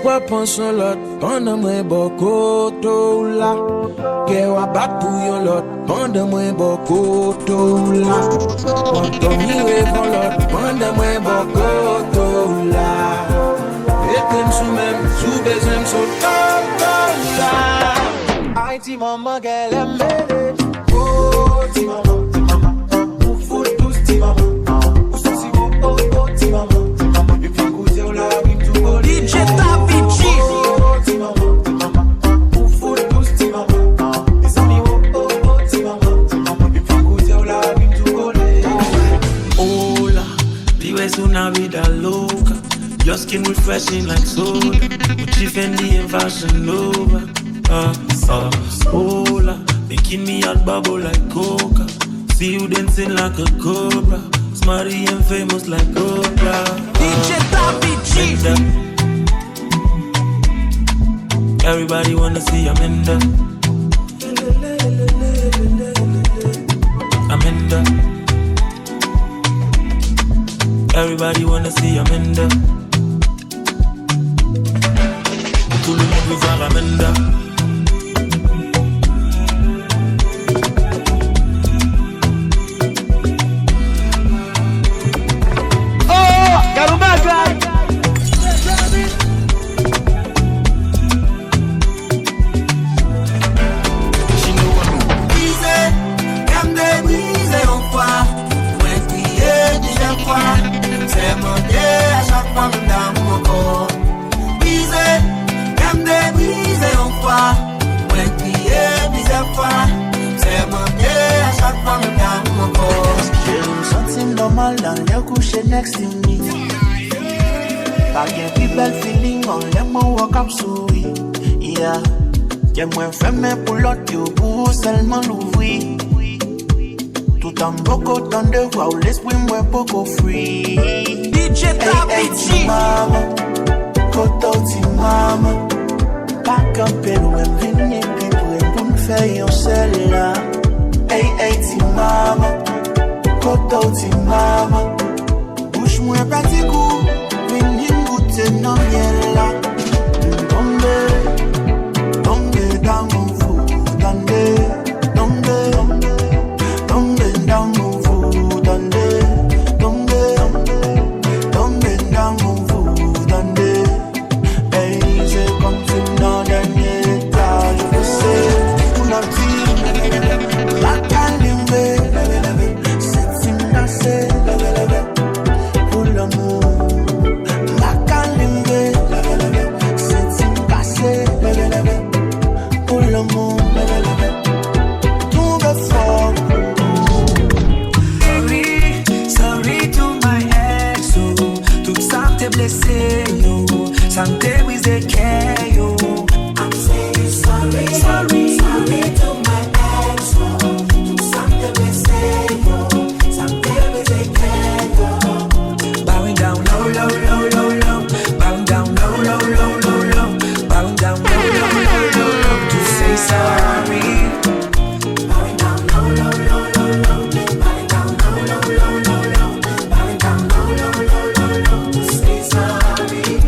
Pourquoi penser l'autre pendant moi beaucoup tout là? Que wa bat pour yon l'autre pendant moi beaucoup tout là. On tombe pour l'autre pendant moi beaucoup tout là. Et comme sous même sous besoin sous tout là. Haiti maman qu'elle aime bébé. Oh ti maman, pour fout tous ti maman. Pour ça si beau oh ti maman. Et puis côté on la rime tout beau. DJ Tavy-G. Oh ti maman, pour fout tous ti maman. Les amis oh ti maman. Et puis côté on la rime tout beau. Hola, vives una vida loca. Your skin refreshing like soda. Gucci, Fendi and Fashion Nova. Hola, making me hot bubble like coca. See you dancing like a cobra. Smarty and famous like Oprah. DJ Tavy-G. Everybody wanna see Amanda. Amanda. Everybody wanna see Amanda. Tout le monde veut voir Amanda. Next to me, I get people feeling on them walk up so yeah. J'aimerais faire mes poulottes pour seulement l'ouvrir. Tout en beaucoup temps de voix où l'esprit moi beaucoup free. DJ Tavy-G. Mama, koto ti mama, pas camper ou venir pour me faire un seul là. Hey ti mama, koto ti mama. Moi petit coup, venir goûter non miel là. Tomber dans mon fou, tomber dans mon fou, tomber dans mon fou, tomber. Hey, c'est comme si dans dernier étage, je sais, pour la vie, la calimbe, c'est immense. Santé with the care, yo. I'm saying sorry to my ex, yo. To Santé with the yo. Santé with the care, yo. Bowing down low, bowing down low, bowing down low, to say sorry. Bowing down low, bowing down low, bowing down low, to say sorry.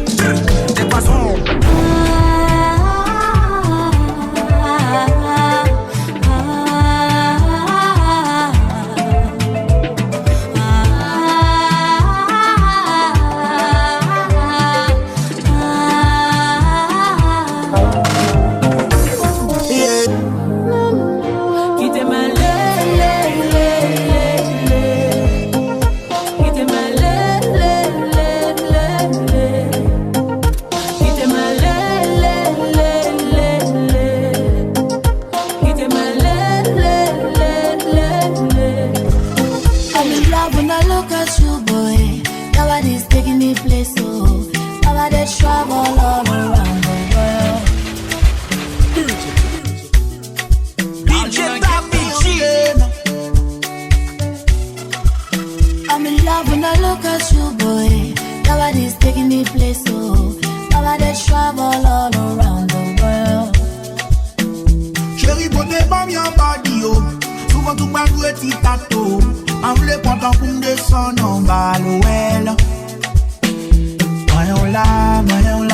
Mayon la,